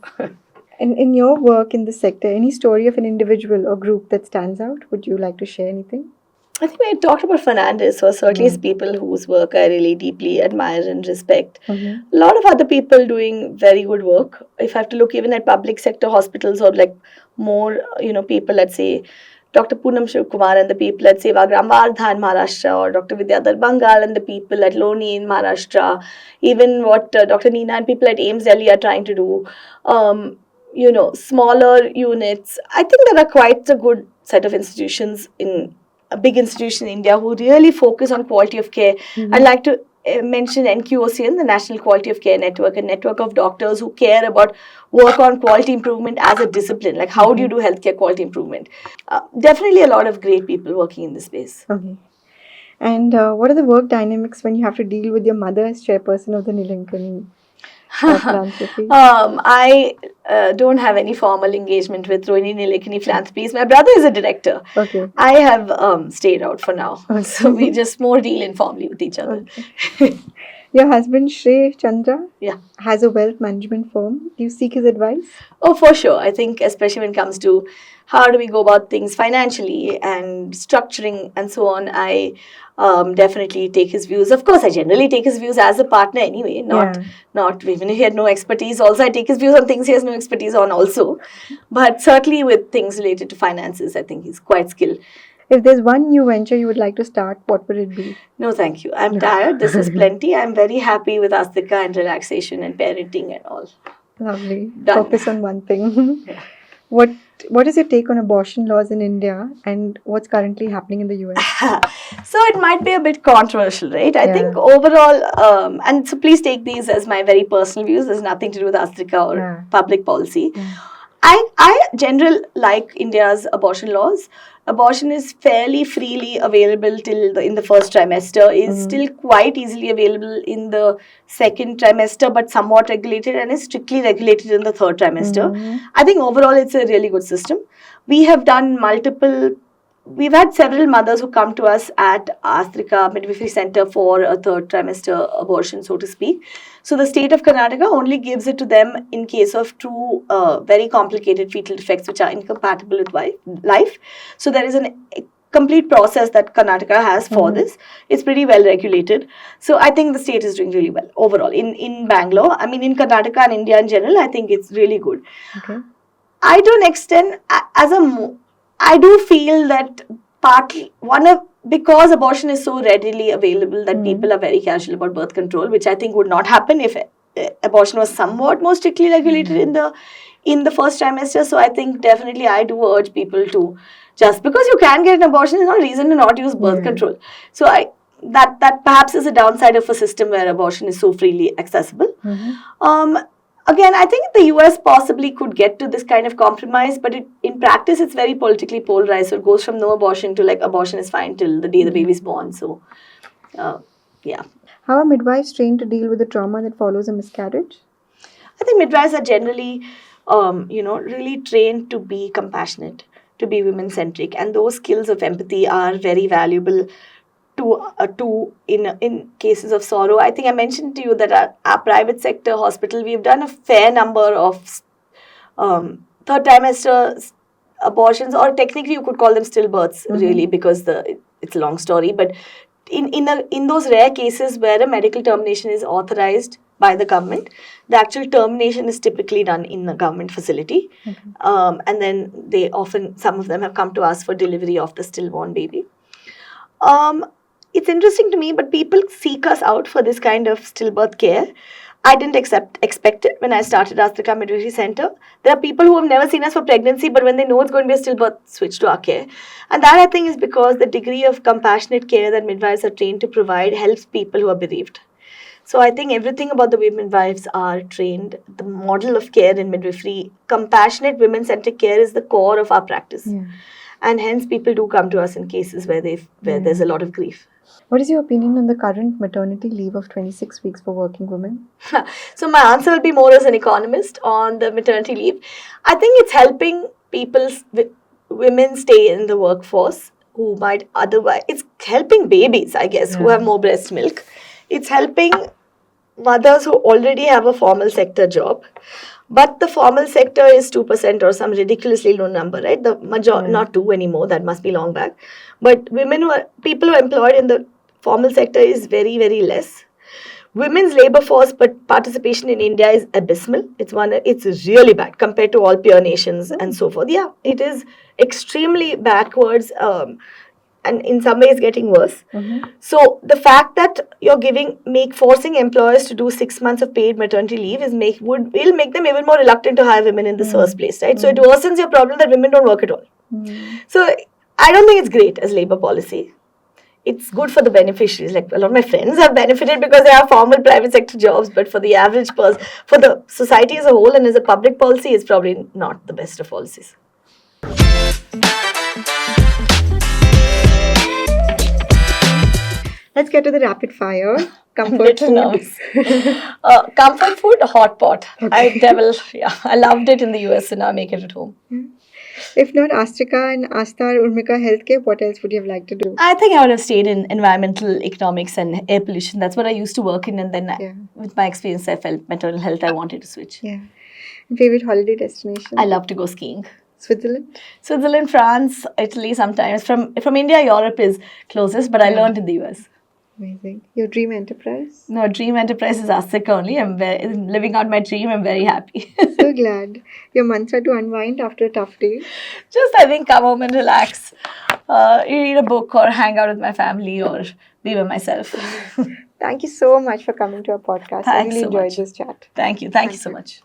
And in your work in this sector, any story of an individual or group that stands out? Would you like to share anything? I think we talked about Fernandez, so certainly people whose work I really deeply admire and respect. A lot of other people doing very good work. If I have to look even at public sector hospitals or like more, people, let's say, Dr. Poonam Shivkumar and the people at Sevagram Wardha in Maharashtra, or Dr. Vidyadhar Bangal and the people at Loni in Maharashtra, even what Dr. Neena and people at AIIMS Delhi are trying to do, smaller units. I think there are quite a good set of institutions in a big institution in India who really focus on quality of care. I'd like to mention NQOCN, the National Quality of Care Network, a network of doctors who care about work on quality improvement as a discipline. Like how do you do healthcare quality improvement? Definitely a lot of great people working in this space. Okay. And what are the work dynamics when you have to deal with your mother as chairperson of the Nilankani philanthropy? I don't have any formal engagement with Rohini Nilekani Philanthropies. My brother is a director. Okay. I have stayed out for now. So we just more deal informally with each other. Okay. Your husband, Shrey Chandra, Yeah. has a wealth management firm. Do you seek his advice? Oh, for sure. I think especially when it comes to how do we go about things financially and structuring and so on, I definitely take his views. Of course, I generally take his views as a partner anyway, not even if he had no expertise. Also, I take his views on things he has no expertise on also. But certainly with things related to finances, I think he's quite skilled. If there's one new venture you would like to start, what would it be? No, thank you. I'm tired. This is plenty. I'm very happy with Astika and relaxation and parenting and all. Lovely. Done. Focus on one thing. What is your take on abortion laws in India and what's currently happening in the US? So it might be a bit controversial, right? I think overall, and so please take these as my very personal views. There's nothing to do with Astika or public policy. I generally like India's abortion laws. Abortion is fairly freely available till in the first trimester, is still quite easily available in the second trimester, but somewhat regulated, and is strictly regulated in the third trimester. I think overall it's a really good system. We have done we've had several mothers who come to us at Astrika Midwifery Center for a third trimester abortion, so to speak. So the state of Karnataka only gives it to them in case of true, very complicated fetal defects which are incompatible with life. So there is a complete process that Karnataka has for this. It's pretty well regulated. So I think the state is doing really well overall. In Bangalore, I mean in Karnataka and India in general, I think it's really good. Okay. I to an extent, I do feel that partly because abortion is so readily available that people are very casual about birth control, which I think would not happen if abortion was somewhat more strictly regulated in the first trimester. So I think definitely I do urge people to, just because you can get an abortion is not a reason to not use birth control. So that perhaps is a downside of a system where abortion is so freely accessible. Again, I think the US possibly could get to this kind of compromise, but in practice, it's very politically polarized. So it goes from no abortion to like abortion is fine till the day the baby is born. So, yeah. How are midwives trained to deal with the trauma that follows a miscarriage? I think midwives are generally, really trained to be compassionate, to be women-centric. And those skills of empathy are very valuable in cases of sorrow. I think I mentioned to you that our private sector hospital, we've done a fair number of third trimester abortions, or technically you could call them stillbirths, really, because it's a long story. But in those rare cases where a medical termination is authorized by the government, the actual termination is typically done in the government facility. And then some of them have come to us for delivery of the stillborn baby. it's interesting to me, but people seek us out for this kind of stillbirth care. I didn't expect it when I started Astrika Midwifery Center. There are people who have never seen us for pregnancy, but when they know it's going to be a stillbirth, switch to our care. And that, I think, is because the degree of compassionate care that midwives are trained to provide helps people who are bereaved. So I think everything about the way midwives are trained, the model of care in midwifery, compassionate women-centric care is the core of our practice. And hence people do come to us in cases where there's a lot of grief. What is your opinion on the current maternity leave of 26 weeks for working women? So my answer will be more as an economist on the maternity leave. I think it's helping women stay in the workforce who might otherwise, it's helping babies, I guess, who have more breast milk. It's helping mothers who already have a formal sector job. But the formal sector is 2% or some ridiculously low number, right? The not 2 anymore, that must be long back. But people who are employed in the formal sector is very, very less. Women's labor force participation in India is abysmal. It's really bad compared to all peer nations and so forth. Yeah, it is extremely backwards. And in some ways getting worse. So the fact that you're forcing employers to do 6 months of paid maternity leave will make them even more reluctant to hire women in the first place, right? So it worsens your problem that women don't work at all. So I don't think it's great as labor policy. It's good for the beneficiaries. Like a lot of my friends have benefited because they have formal private sector jobs, but for the average person, for the society as a whole and as a public policy, it's probably not the best of policies. Let's get to the rapid fire. Comfort food. Comfort food, hot pot. Okay. I loved it in the US, and now I make it at home. If not Astrika and Aastha or Urmika Healthcare, what else would you have liked to do? I think I would have stayed in environmental economics and air pollution. That's what I used to work in, and then with my experience, I felt maternal health, I wanted to switch. Yeah. Favorite holiday destination? I love to go skiing. Switzerland, France, Italy sometimes. From India, Europe is closest, but I learned in the US. Amazing. Your dream enterprise? No, dream enterprise is Astrika only. I'm living out my dream. I'm very happy. So glad. Your mantra to unwind after a tough day? Just, I think, come home and relax. Read a book or hang out with my family or be with myself. Thank you so much for coming to our podcast. Thanks I really so enjoyed much. this chat. Thank you. Thank you so much.